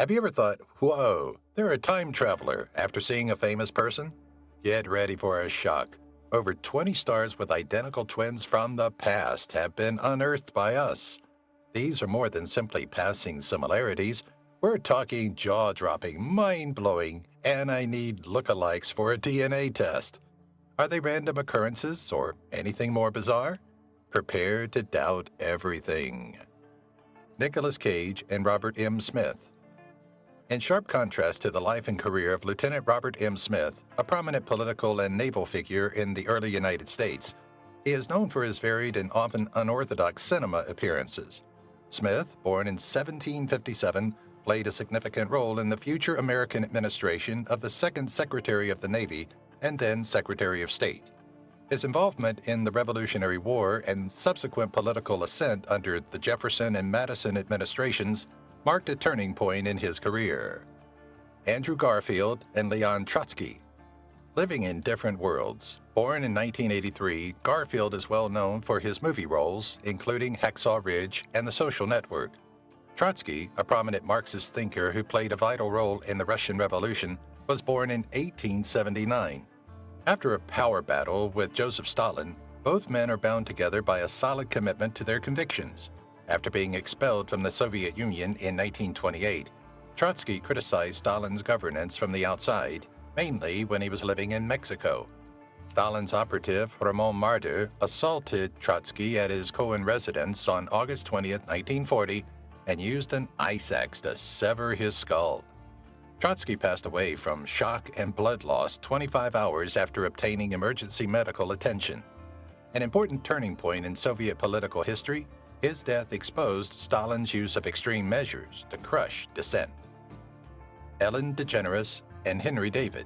Have you ever thought, whoa, they're a time traveler after seeing a famous person? Get ready for a shock. Over 20 stars with identical twins from the past have been unearthed by us. These are more than simply passing similarities. We're talking jaw-dropping, mind-blowing, and I need lookalikes for a DNA test. Are they random occurrences or anything more bizarre? Prepare to doubt everything. Nicolas Cage and Robert M. Smith. In sharp contrast to the life and career of Lieutenant Robert M. Smith, a prominent political and naval figure in the early United States, he is known for his varied and often unorthodox cinema appearances. Smith, born in 1757, played a significant role in the future American administration of the second Secretary of the Navy and then Secretary of State. His involvement in the Revolutionary War and subsequent political ascent under the Jefferson and Madison administrations marked a turning point in his career. Andrew Garfield and Leon Trosky. Living in different worlds. Born in 1983, Garfield is well known for his movie roles, including Hacksaw Ridge and The Social Network. Trotsky, a prominent Marxist thinker who played a vital role in the Russian Revolution, was born in 1879. After a power battle with Joseph Stalin, both men are bound together by a solid commitment to their convictions. After being expelled from the Soviet Union in 1928, Trotsky criticized Stalin's governance from the outside, mainly when he was living in Mexico. Stalin's operative, Ramon Marder, assaulted Trotsky at his Conan residence on August 20, 1940, and used an ice axe to sever his skull. Trotsky passed away from shock and blood loss 25 hours after obtaining emergency medical attention. An important turning point in Soviet political history, his death exposed Stalin's use of extreme measures to crush dissent. Ellen DeGeneres and Henry David.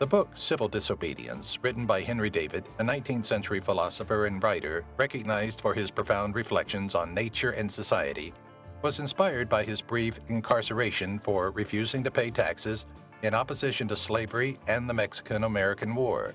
The book Civil Disobedience, written by Henry David, a 19th century philosopher and writer recognized for his profound reflections on nature and society, was inspired by his brief incarceration for refusing to pay taxes in opposition to slavery and the Mexican-American War.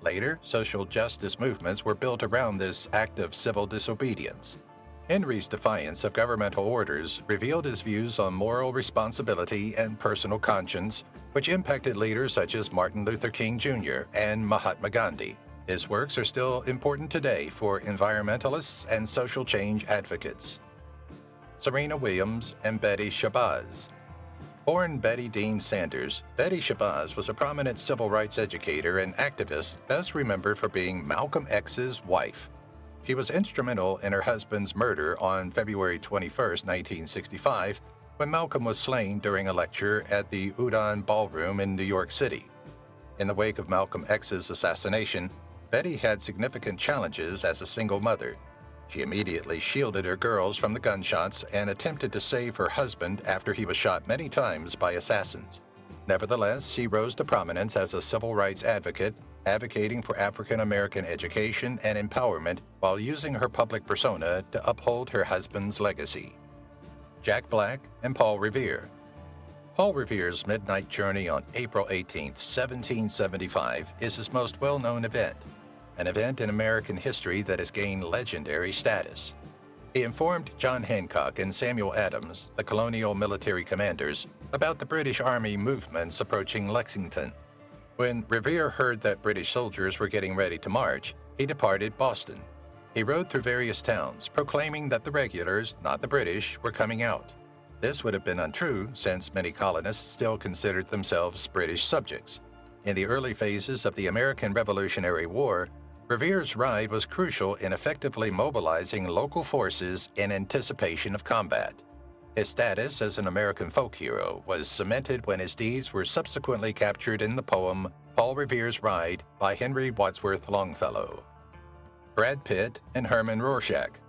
Later, social justice movements were built around this act of civil disobedience. Henry's defiance of governmental orders revealed his views on moral responsibility and personal conscience, which impacted leaders such as Martin Luther King Jr. and Mahatma Gandhi. His works are still important today for environmentalists and social change advocates. Serena Williams and Betty Shabazz. Born Betty Dean Sanders, Betty Shabazz was a prominent civil rights educator and activist best remembered for being Malcolm X's wife. She was instrumental in her husband's murder on February 21, 1965, when Malcolm was slain during a lecture at the Udon Ballroom in New York City. In the wake of Malcolm X's assassination, Betty had significant challenges as a single mother. She immediately shielded her girls from the gunshots and attempted to save her husband after he was shot many times by assassins. Nevertheless, she rose to prominence as a civil rights advocate, advocating for African American education and empowerment while using her public persona to uphold her husband's legacy. Jack Black and Paul Revere. Paul Revere's midnight journey on April 18, 1775 is his most well-known event, an event in American history that has gained legendary status. He informed John Hancock and Samuel Adams, the colonial military commanders, about the British Army movements approaching Lexington. When Revere heard that British soldiers were getting ready to march, he departed Boston. He rode through various towns, proclaiming that the regulars, not the British, were coming out. This would have been untrue, since many colonists still considered themselves British subjects. In the early phases of the American Revolutionary War, Revere's ride was crucial in effectively mobilizing local forces in anticipation of combat. His status as an American folk hero was cemented when his deeds were subsequently captured in the poem Paul Revere's Ride by Henry Wadsworth Longfellow. Brad Pitt and Herman Rorschach.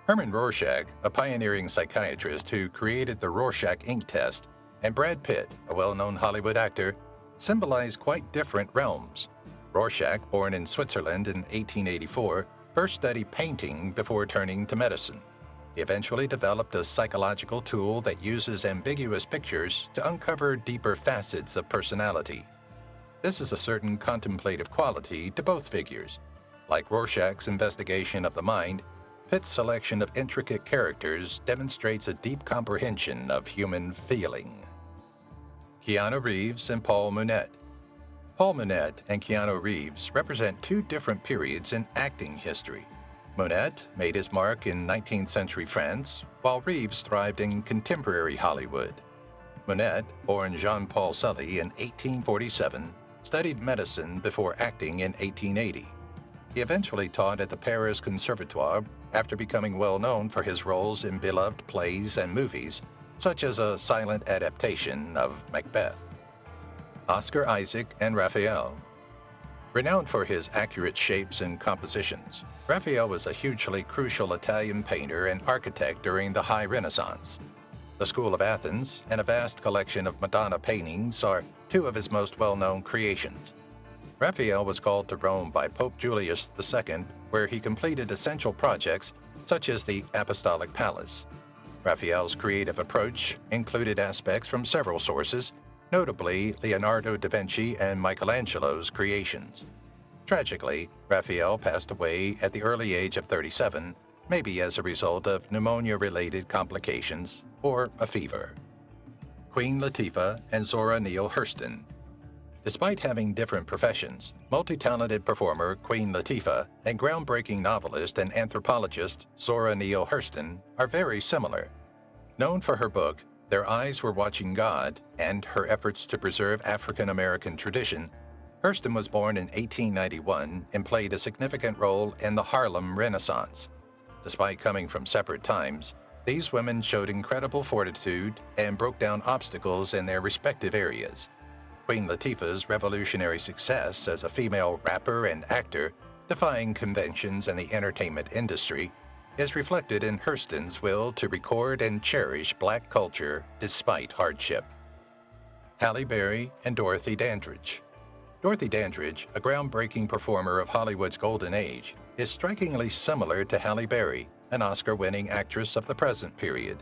Herman Rorschach, a pioneering psychiatrist who created the Rorschach ink test, and Brad Pitt, a well-known Hollywood actor, symbolize quite different realms. Rorschach, born in Switzerland in 1884, first studied painting before turning to medicine. He eventually developed a psychological tool that uses ambiguous pictures to uncover deeper facets of personality. This is a certain contemplative quality to both figures. Like Rorschach's investigation of the mind, Pitt's selection of intricate characters demonstrates a deep comprehension of human feeling. Keanu Reeves and Paul Monette. Paul Monette and Keanu Reeves represent two different periods in acting history. Monette made his mark in 19th century France, while Reeves thrived in contemporary Hollywood. Monette, born Jean-Paul Sully in 1847, studied medicine before acting in 1880. He eventually taught at the Paris Conservatoire after becoming well known for his roles in beloved plays and movies, such as a silent adaptation of Macbeth. Oscar Isaac and Raphael. Renowned for his accurate shapes and compositions, Raphael was a hugely crucial Italian painter and architect during the High Renaissance. The School of Athens and a vast collection of Madonna paintings are two of his most well-known creations. Raphael was called to Rome by Pope Julius II, where he completed essential projects such as the Apostolic Palace. Raphael's creative approach included aspects from several sources, notably Leonardo da Vinci and Michelangelo's creations. Tragically, Raphael passed away at the early age of 37, maybe as a result of pneumonia-related complications or a fever. Queen Latifah and Zora Neale Hurston. Despite having different professions, multi-talented performer Queen Latifah and groundbreaking novelist and anthropologist Zora Neale Hurston are very similar. Known for her book, Their Eyes Were Watching God, and her efforts to preserve African American tradition, Hurston was born in 1891 and played a significant role in the Harlem Renaissance. Despite coming from separate times, these women showed incredible fortitude and broke down obstacles in their respective areas. Queen Latifah's revolutionary success as a female rapper and actor, defying conventions in the entertainment industry, is reflected in Hurston's will to record and cherish Black culture despite hardship. Halle Berry and Dorothy Dandridge. Dorothy Dandridge, a groundbreaking performer of Hollywood's golden age, is strikingly similar to Halle Berry, an Oscar-winning actress of the present period.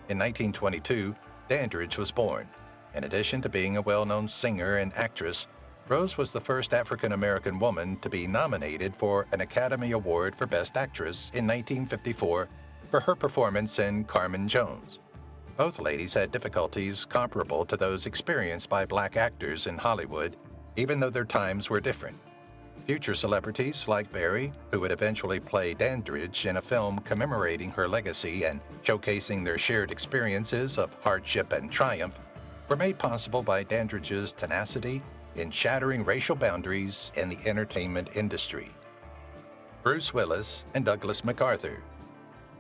In 1922, Dandridge was born. In addition to being a well-known singer and actress, Rose was the first African-American woman to be nominated for an Academy Award for Best Actress in 1954 for her performance in Carmen Jones. Both ladies had difficulties comparable to those experienced by Black actors in Hollywood, even though their times were different. Future celebrities like Berry, who would eventually play Dandridge in a film commemorating her legacy and showcasing their shared experiences of hardship and triumph, were made possible by Dandridge's tenacity in shattering racial boundaries in the entertainment industry. Bruce Willis and Douglas MacArthur.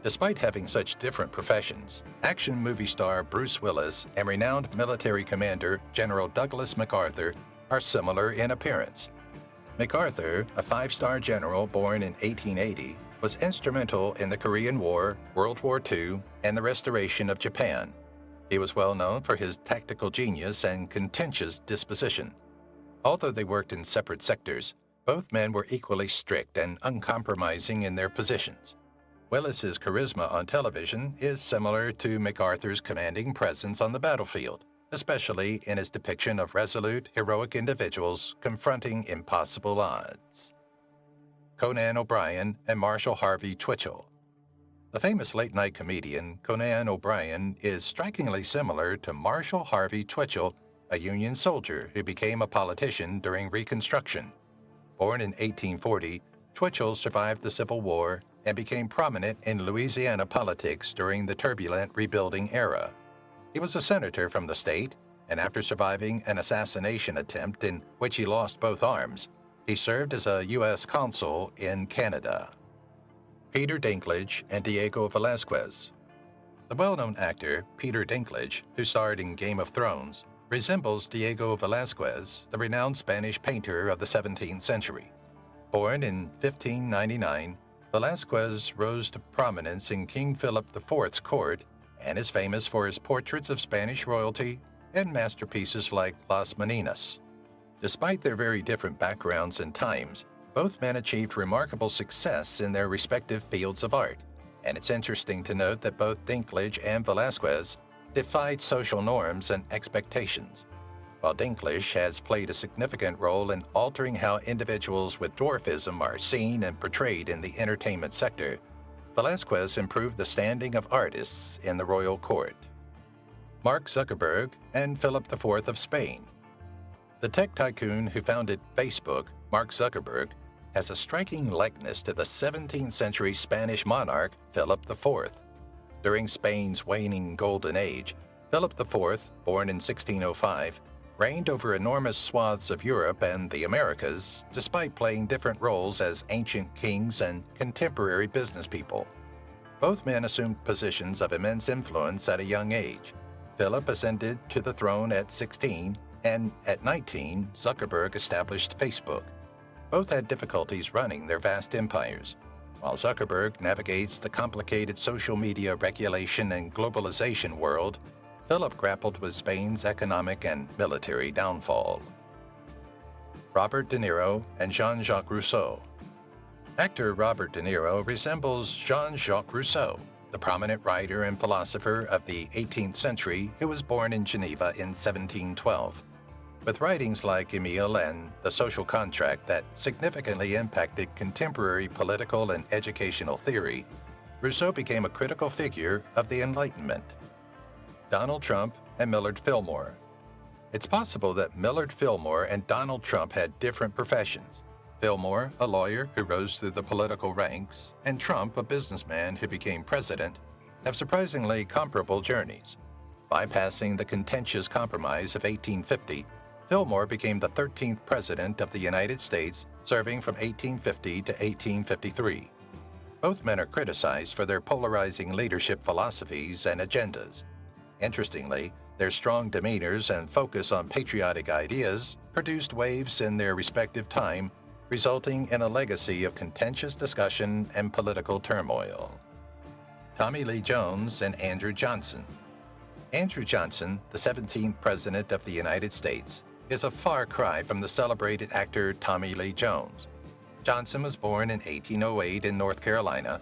Despite having such different professions, action movie star Bruce Willis and renowned military commander General Douglas MacArthur are similar in appearance. MacArthur, a five-star general born in 1880, was instrumental in the Korean War, World War II, and the restoration of Japan. He was well known for his tactical genius and contentious disposition. Although they worked in separate sectors, both men were equally strict and uncompromising in their positions. Willis's charisma on television is similar to MacArthur's commanding presence on the battlefield, especially in his depiction of resolute, heroic individuals confronting impossible odds. Conan O'Brien and Marshall Harvey Twitchell. The famous late-night comedian Conan O'Brien is strikingly similar to Marshall Harvey Twitchell, a Union soldier who became a politician during Reconstruction. Born in 1840, Twitchell survived the Civil War and became prominent in Louisiana politics during the turbulent rebuilding era. He was a senator from the state, and after surviving an assassination attempt in which he lost both arms, he served as a U.S. consul in Canada. Peter Dinklage and Diego Velazquez. The well-known actor Peter Dinklage, who starred in Game of Thrones, resembles Diego Velazquez, the renowned Spanish painter of the 17th century. Born in 1599, Velazquez rose to prominence in King Philip IV's court and is famous for his portraits of Spanish royalty and masterpieces like Las Meninas. Despite their very different backgrounds and times, both men achieved remarkable success in their respective fields of art, and it's interesting to note that both Dinklage and Velazquez defied social norms and expectations. While Dinklage has played a significant role in altering how individuals with dwarfism are seen and portrayed in the entertainment sector, Velazquez improved the standing of artists in the royal court. Mark Zuckerberg and Philip IV of Spain. The tech tycoon who founded Facebook, Mark Zuckerberg, has a striking likeness to the 17th century Spanish monarch Philip IV. During Spain's waning golden age, Philip IV, born in 1605, reigned over enormous swaths of Europe and the Americas, despite playing different roles as ancient kings and contemporary business people. Both men assumed positions of immense influence at a young age. Philip ascended to the throne at 16, and at 19, Zuckerberg established Facebook. Both had difficulties running their vast empires. While Zuckerberg navigates the complicated social media regulation and globalization world, Philip grappled with Spain's economic and military downfall. Robert De Niro and Jean-Jacques Rousseau. Actor Robert De Niro resembles Jean-Jacques Rousseau, the prominent writer and philosopher of the 18th century who was born in Geneva in 1712. With writings like Emile and The Social Contract that significantly impacted contemporary political and educational theory, Rousseau became a critical figure of the Enlightenment. Donald Trump and Millard Fillmore. It's possible that Millard Fillmore and Donald Trump had different professions. Fillmore, a lawyer who rose through the political ranks, and Trump, a businessman who became president, have surprisingly comparable journeys. Bypassing the contentious Compromise of 1850, Fillmore became the 13th President of the United States, serving from 1850 to 1853. Both men are criticized for their polarizing leadership philosophies and agendas. Interestingly, their strong demeanors and focus on patriotic ideas produced waves in their respective time, resulting in a legacy of contentious discussion and political turmoil. Tommy Lee Jones and Andrew Johnson. Andrew Johnson, the 17th President of the United States, is a far cry from the celebrated actor Tommy Lee Jones. Johnson was born in 1808 in North Carolina.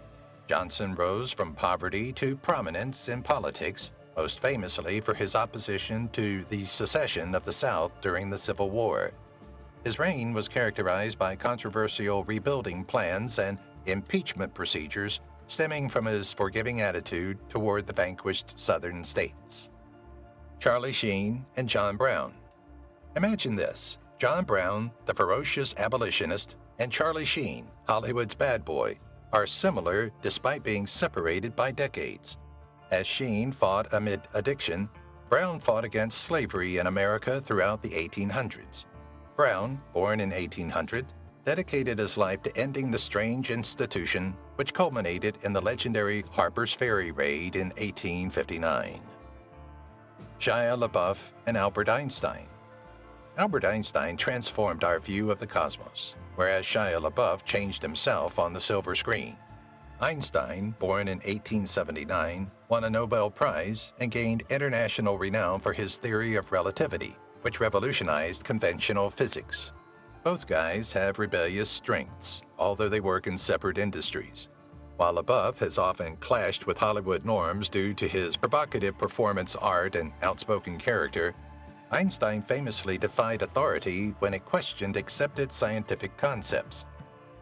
Johnson rose from poverty to prominence in politics, most famously for his opposition to the secession of the South during the Civil War. His reign was characterized by controversial rebuilding plans and impeachment procedures stemming from his forgiving attitude toward the vanquished Southern states. Charlie Sheen and John Brown. Imagine this: John Brown, the ferocious abolitionist, and Charlie Sheen, Hollywood's bad boy, are similar despite being separated by decades. As Sheen fought amid addiction, Brown fought against slavery in America throughout the 1800s. Brown, born in 1800, dedicated his life to ending the strange institution, which culminated in the legendary Harper's Ferry raid in 1859. Shia LaBeouf and Albert Einstein. Albert Einstein transformed our view of the cosmos, whereas Shia LaBeouf changed himself on the silver screen. Einstein, born in 1879, won a Nobel Prize and gained international renown for his theory of relativity, which revolutionized conventional physics. Both guys have rebellious strengths, although they work in separate industries. While LaBeouf has often clashed with Hollywood norms due to his provocative performance art and outspoken character, Einstein famously defied authority when it questioned accepted scientific concepts.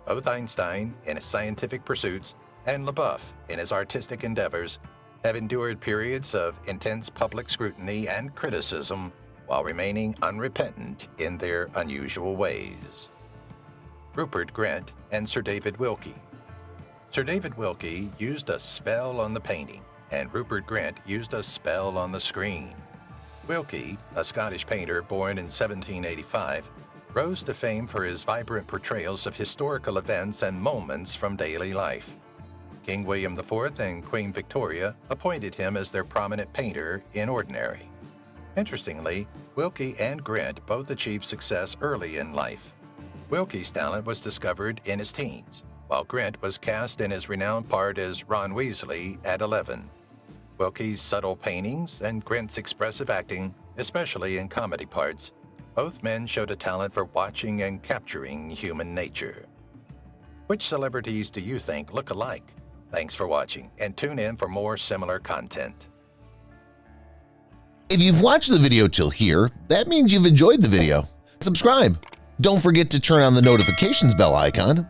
Both Einstein, in his scientific pursuits, and LaBeouf, in his artistic endeavors, have endured periods of intense public scrutiny and criticism while remaining unrepentant in their unusual ways. Rupert Grint and Sir David Wilkey. Sir David Wilkey used a spell on the painting, and Rupert Grint used a spell on the screen. Wilkey, a Scottish painter born in 1785, rose to fame for his vibrant portrayals of historical events and moments from daily life. King William IV and Queen Victoria appointed him as their prominent painter in ordinary. Interestingly, Wilkey and Grint both achieved success early in life. Wilkey's talent was discovered in his teens, while Grint was cast in his renowned part as Ron Weasley at 11. Wilkey's subtle paintings and Grint's expressive acting, especially in comedy parts, both men showed a talent for watching and capturing human nature. Which celebrities do you think look alike? Thanks for watching, and tune in for more similar content. If you've watched the video till here, that means you've enjoyed the video. Subscribe. Don't forget to turn on the notifications bell icon